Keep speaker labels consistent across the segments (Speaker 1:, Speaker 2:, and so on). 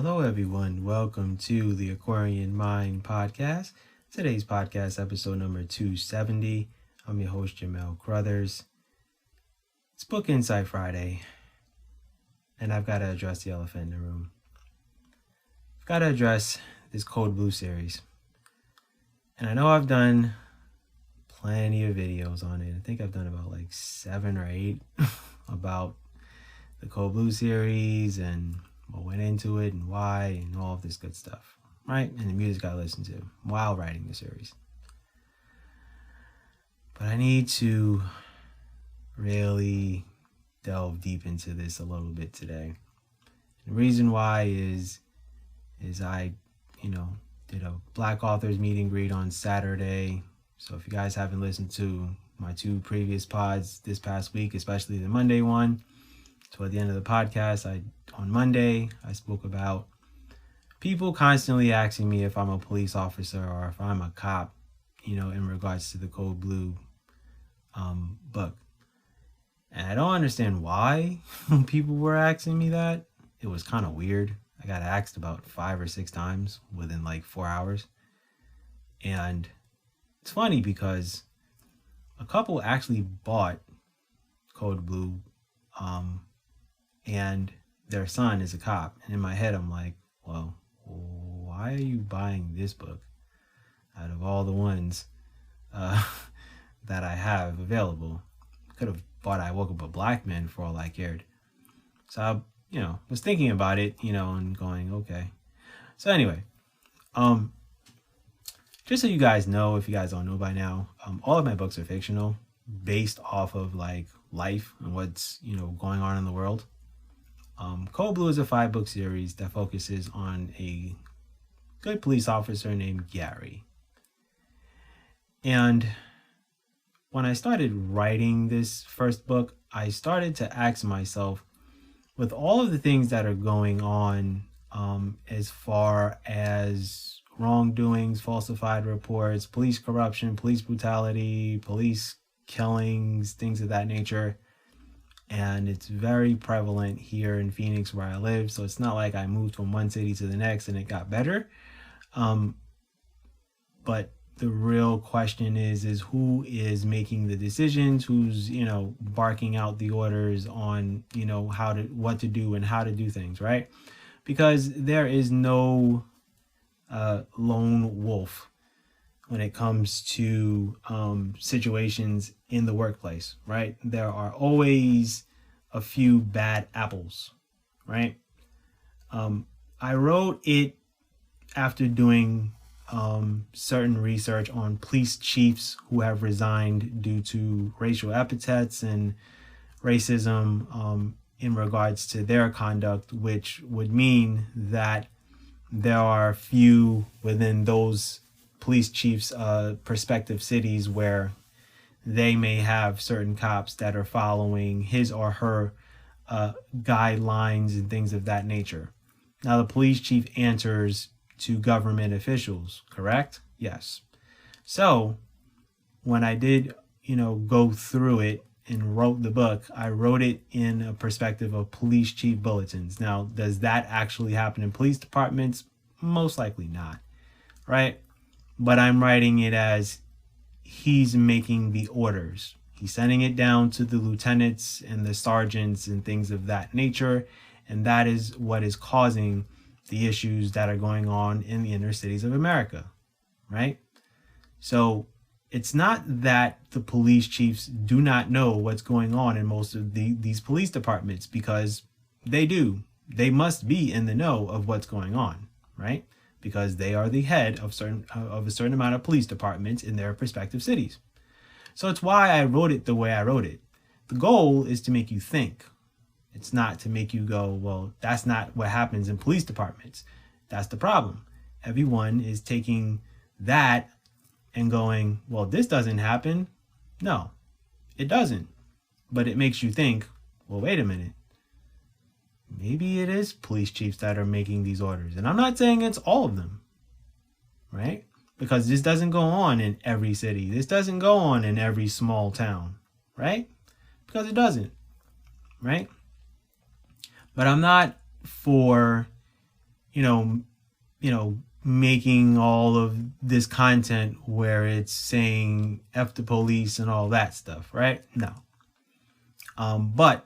Speaker 1: Hello, everyone. Welcome to the Aquarian Mind Podcast. Today's podcast, episode number 270. I'm your host, Jamel Crothers. It's Book Insight Friday, and I've got to address the elephant in the room. I've got to address this Code Blue series. And I know I've done plenty of videos on it. I think I've done about 7 or 8 about the Code Blue series and what went into it and why and all of this good stuff, right? And the music I listened to while writing the series. But I need to really delve deep into this a little bit today. The reason why is I, did a Black Authors meet and greet on Saturday. So if you guys haven't listened to my 2 previous pods this past week, especially the Monday one, toward the end of the podcast, on Monday, I spoke about people constantly asking me if I'm a police officer or if I'm a cop, in regards to the Code Blue book. And I don't understand why people were asking me that. It was kind of weird. I got asked about 5 or 6 times within 4 hours. And it's funny because a couple actually bought Code Blue, and their son is a cop. And in my head, I'm like, well, why are you buying this book out of all the ones that I have available? Could have bought I Woke Up a Black Man for all I cared. So I, was thinking about it, and going, okay. So anyway, just so you guys know, if you guys don't know by now, all of my books are fictional, based off of life and what's, going on in the world. Code Blue is a 5-book series that focuses on a good police officer named Gary. And when I started writing this first book, I started to ask myself, with all of the things that are going on, as far as wrongdoings, falsified reports, police corruption, police brutality, police killings, things of that nature, and it's very prevalent here in Phoenix where I live. So it's not like I moved from one city to the next and it got better. But the real question is who is making the decisions, who's, barking out the orders on, what to do and how to do things, right? Because there is no lone wolf when it comes to situations in the workplace, right? There are always a few bad apples, right? I wrote it after doing certain research on police chiefs who have resigned due to racial epithets and racism in regards to their conduct, which would mean that there are few within those police chiefs' prospective cities where they may have certain cops that are following his or her guidelines and things of that nature. Now, the police chief answers to government officials, correct? Yes. So when I did, go through it and wrote the book, I wrote it in a perspective of police chief bulletins. Now, does that actually happen in police departments? Most likely not, right? But I'm writing it as he's making the orders. He's sending it down to the lieutenants and the sergeants and things of that nature. And that is what is causing the issues that are going on in the inner cities of America, right? So it's not that the police chiefs do not know what's going on in most of these police departments, because they do. They must be in the know of what's going on, right? Because they are the head of a certain amount of police departments in their respective cities. So it's why I wrote it the way I wrote it. The goal is to make you think. It's not to make you go, well, that's not what happens in police departments. That's the problem. Everyone is taking that and going, well, this doesn't happen. No, it doesn't. But it makes you think, well, wait a minute. Maybe it is police chiefs that are making these orders. And I'm not saying it's all of them, right? Because this doesn't go on in every city. This doesn't go on in every small town, right? Because it doesn't, right? But I'm not for, you know, making all of this content where it's saying F the police and all that stuff, right? No. But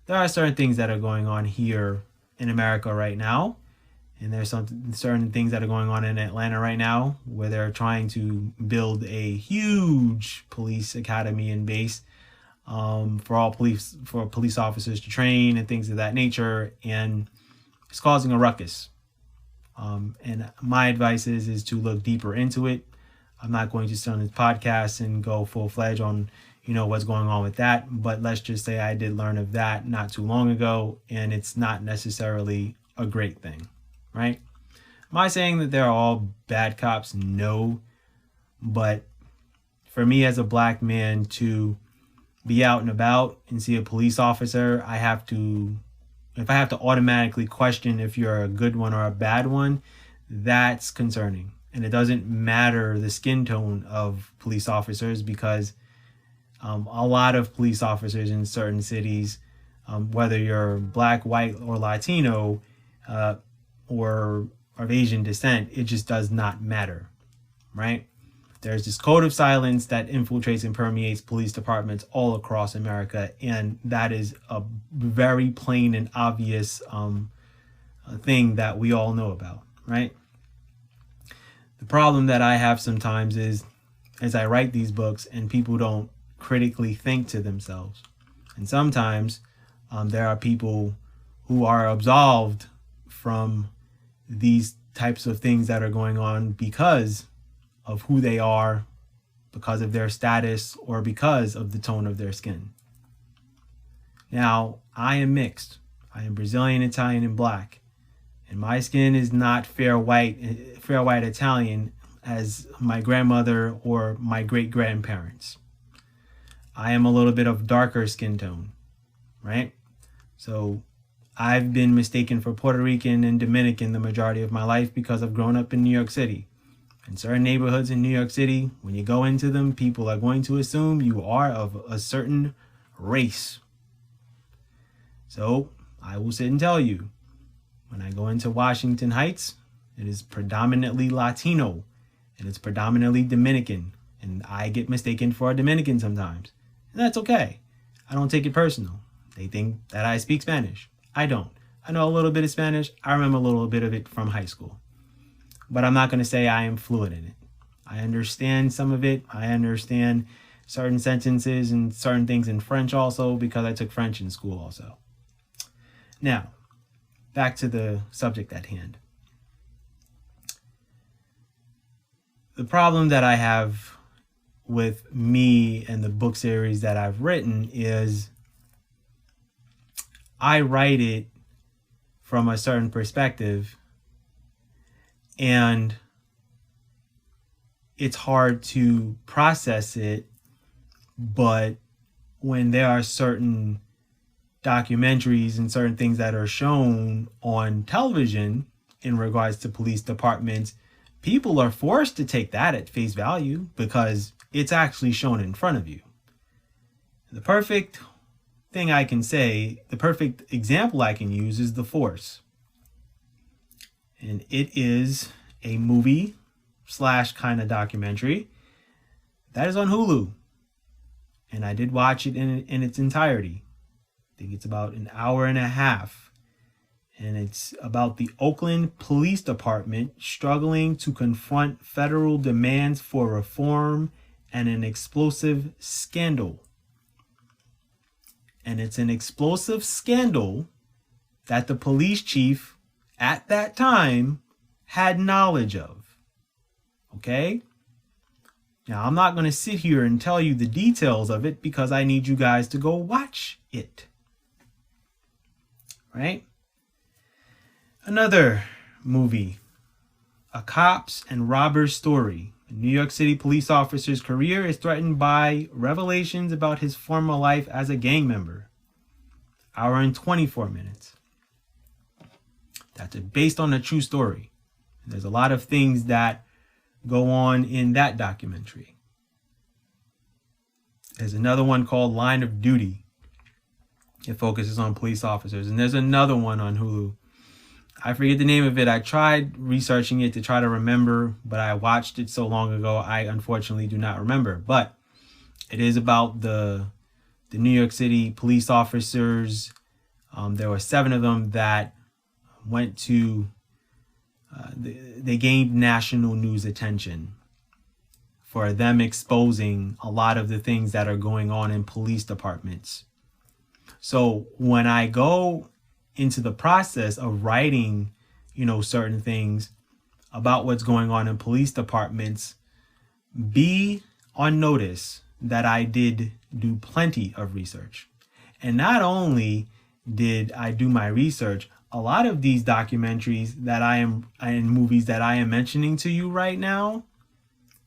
Speaker 1: there are certain things that are going on here in America right now. And there's certain things that are going on in Atlanta right now where they're trying to build a huge police academy and base for police officers to train and things of that nature. And it's causing a ruckus. And my advice is to look deeper into it. I'm not going to sit on this podcast and go full-fledged on, what's going on with that. But let's just say I did learn of that not too long ago, and it's not necessarily a great thing, right? Am I saying that they're all bad cops? No. But for me as a black man to be out and about and see a police officer, if I have to automatically question if you're a good one or a bad one, that's concerning. And it doesn't matter the skin tone of police officers, because a lot of police officers in certain cities, whether you're black, white, or Latino, or of Asian descent, it just does not matter, right? There's this code of silence that infiltrates and permeates police departments all across America, and that is a very plain and obvious thing that we all know about, right? The problem that I have sometimes is, as I write these books, and people don't critically think to themselves. And sometimes there are people who are absolved from these types of things that are going on because of who they are, because of their status, or because of the tone of their skin. Now, I am mixed. I am Brazilian, Italian, and black. And my skin is not fair white Italian as my grandmother or my great-grandparents. I am a little bit of darker skin tone, right? So I've been mistaken for Puerto Rican and Dominican the majority of my life because I've grown up in New York City. In certain neighborhoods in New York City, when you go into them, people are going to assume you are of a certain race. So I will sit and tell you, when I go into Washington Heights, it is predominantly Latino and it's predominantly Dominican. And I get mistaken for a Dominican sometimes. And that's okay. I don't take it personal. They think that I speak Spanish. I don't. I know a little bit of Spanish. I remember a little bit of it from high school. But I'm not going to say I am fluent in it. I understand some of it. I understand certain sentences and certain things in French also, because I took French in school also. Now, back to the subject at hand. The problem that I have with me and the book series that I've written is I write it from a certain perspective, and it's hard to process it. But when there are certain documentaries and certain things that are shown on television in regards to police departments, people are forced to take that at face value because it's actually shown in front of you. The perfect thing I can say, the perfect example I can use is The Force. And it is a movie / kind of documentary that is on Hulu. And I did watch it in its entirety. I think it's about an hour and a half. And it's about the Oakland Police Department struggling to confront federal demands for reform and an explosive scandal. And it's an explosive scandal that the police chief at that time had knowledge of. Okay? Now, I'm not going to sit here and tell you the details of it because I need you guys to go watch it. Right? Another movie, A Cops and Robbers Story. A New York City police officer's career is threatened by revelations about his former life as a gang member. Hour and 24 minutes. That's based on a true story. There's a lot of things that go on in that documentary. There's another one called Line of Duty. It focuses on police officers. And there's another one on Hulu I forget the name of it. I tried researching it to try to remember, but I watched it so long ago, I unfortunately do not remember. But it is about the New York City police officers. There were 7 of them that went to, they gained national news attention for them exposing a lot of the things that are going on in police departments. So when I go into the process of writing, certain things about what's going on in police departments, be on notice that I did do plenty of research. And not only did I do my research, a lot of these documentaries that and movies that I am mentioning to you right now,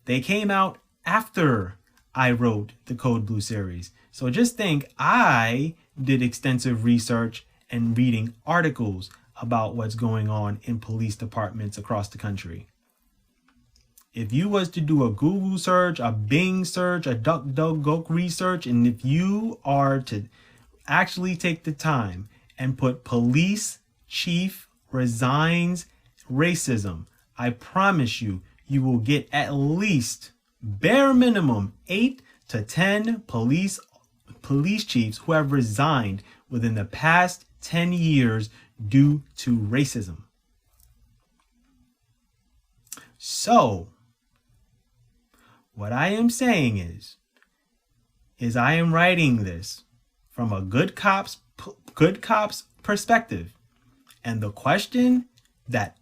Speaker 1: they came out after I wrote the Code Blue series. So just think, I did extensive research and reading articles about what's going on in police departments across the country. If you was to do a Google search, a Bing search, a DuckDuckGo research, and if you are to actually take the time and put police chief resigns racism, I promise you, you will get at least bare minimum 8 to 10 police chiefs who have resigned within the past 10 years due to racism. So, what I am saying is I am writing this from a good cop's perspective. And the question that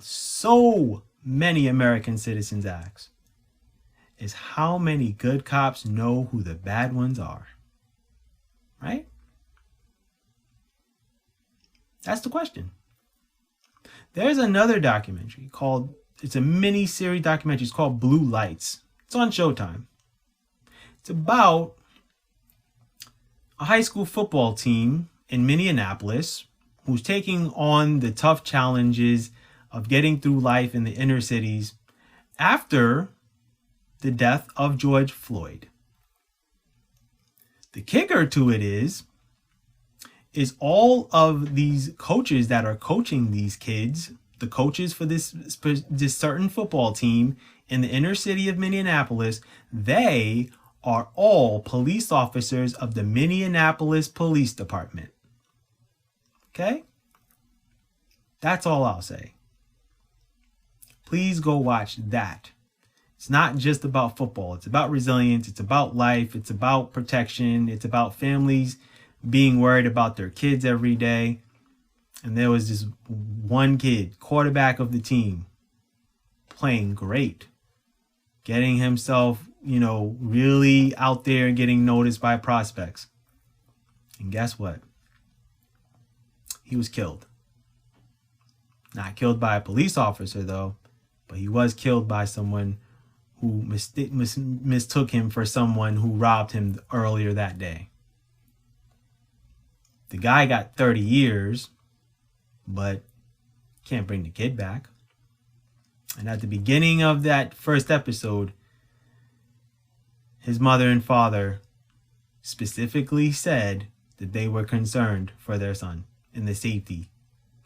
Speaker 1: so many American citizens ask is, how many good cops know who the bad ones are? Right? That's the question. There's another documentary it's a mini-series documentary. It's called Blue Lights. It's on Showtime. It's about a high school football team in Minneapolis who's taking on the tough challenges of getting through life in the inner cities after the death of George Floyd. The kicker to it is all of these coaches that are coaching these kids, the coaches for this certain football team in the inner city of Minneapolis, they are all police officers of the Minneapolis Police Department. Okay? That's all I'll say. Please go watch that. It's not just about football. It's about resilience. It's about life. It's about protection. It's about families being worried about their kids every day. And there was this one kid, quarterback of the team, playing great, getting himself, really out there and getting noticed by prospects. And guess what? He was killed. Not killed by a police officer, though, but he was killed by someone who mistook him for someone who robbed him earlier that day. The guy got 30 years, but can't bring the kid back. And at the beginning of that first episode, his mother and father specifically said that they were concerned for their son and the safety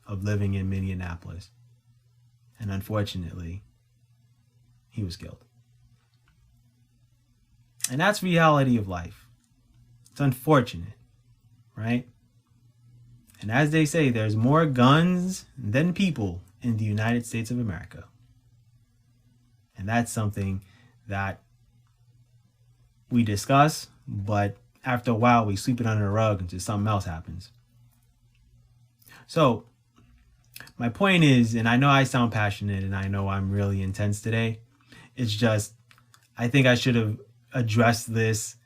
Speaker 1: of living in Minneapolis. And unfortunately, he was killed. And that's reality of life. It's unfortunate, right? And as they say, there's more guns than people in the United States of America. And that's something that we discuss, but after a while we sweep it under the rug until something else happens. So my point is, and I know I sound passionate and I know I'm really intense today, it's just, I think I should have addressed this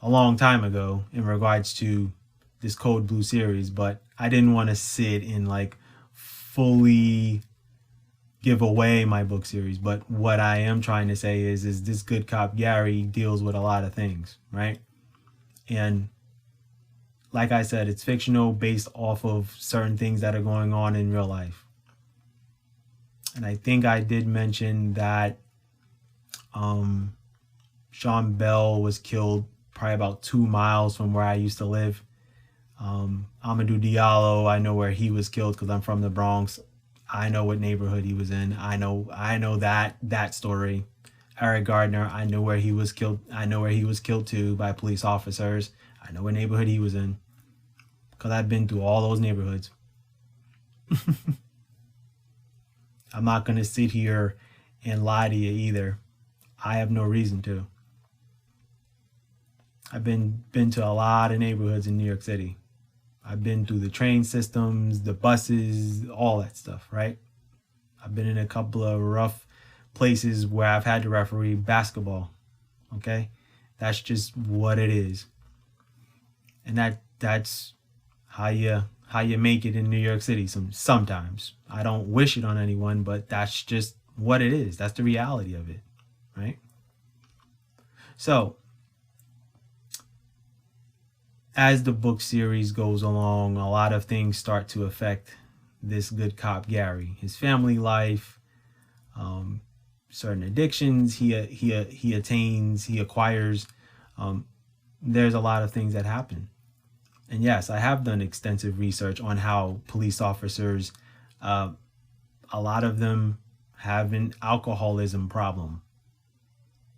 Speaker 1: a long time ago in regards to this Code Blue series, but I didn't want to sit and fully give away my book series. But what I am trying to say is this good cop Gary deals with a lot of things, right? And like I said, it's fictional based off of certain things that are going on in real life. And I think I did mention that Sean Bell was killed probably about 2 miles from where I used to live. Amadou Diallo, I know where he was killed because I'm from the Bronx. I know what neighborhood he was in. I know that story. Eric Gardner, I know where he was killed. I know where he was killed too by police officers. I know what neighborhood he was in because I've been through all those neighborhoods. I'm not going to sit here and lie to you either. I have no reason to. I've been to a lot of neighborhoods in New York City. I've been through the train systems, the buses, all that stuff, right? I've been in a couple of rough places where I've had to referee basketball. Okay? That's just what it is. And that's how you make it in New York City sometimes. I don't wish it on anyone, but that's just what it is. That's the reality of it, right? So, as the book series goes along, a lot of things start to affect this good cop Gary. His family life, certain addictions he attains, he acquires. There's a lot of things that happen. And yes, I have done extensive research on how police officers, a lot of them have an alcoholism problem.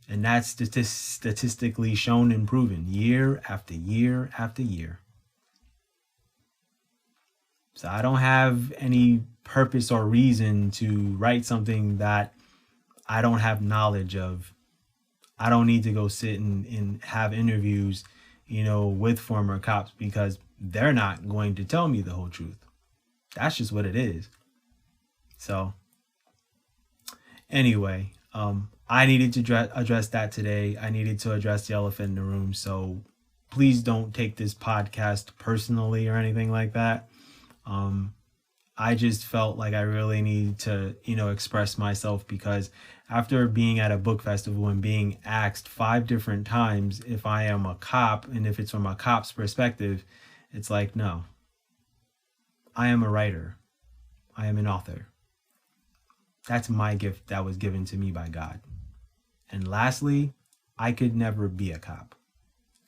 Speaker 1: And that's statistically shown and proven year after year after year. So I don't have any purpose or reason to write something that I don't have knowledge of. I don't need to go sit and have interviews, with former cops because they're not going to tell me the whole truth. That's just what it is. So anyway, I needed to address that today. I needed to address the elephant in the room. So please don't take this podcast personally or anything like that. I just felt like I really need to, express myself because after being at a book festival and being asked 5 different times if I am a cop and if it's from a cop's perspective, it's like, no, I am a writer. I am an author. That's my gift that was given to me by God. And lastly, I could never be a cop,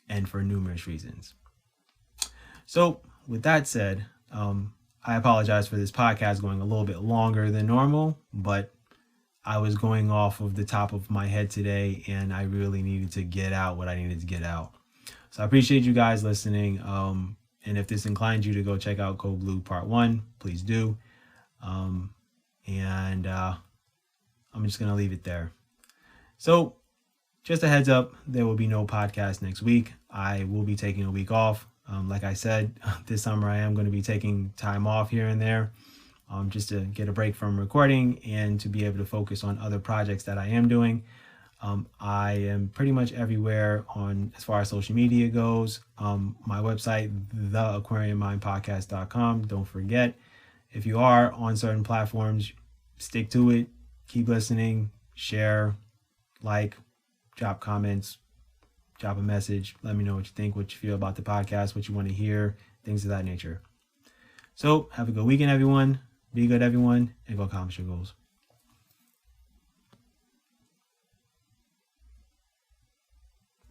Speaker 1: and for numerous reasons. So with that said, I apologize for this podcast going a little bit longer than normal, but I was going off of the top of my head today and I really needed to get out what I needed to get out. So I appreciate you guys listening. And if this inclines you to go check out Code Blue Part 1, please do. I'm just going to leave it there. So just a heads up, there will be no podcast next week. I will be taking a week off. Like I said, this summer I am going to be taking time off here and there just to get a break from recording and to be able to focus on other projects that I am doing. I am pretty much everywhere as far as social media goes. My website, theaquariummindpodcast.com. Don't forget, if you are on certain platforms, stick to it. Keep listening, share, like, drop comments, drop a message. Let me know what you think, what you feel about the podcast, what you want to hear, things of that nature. So have a good weekend, everyone. Be good, everyone, and go accomplish your goals.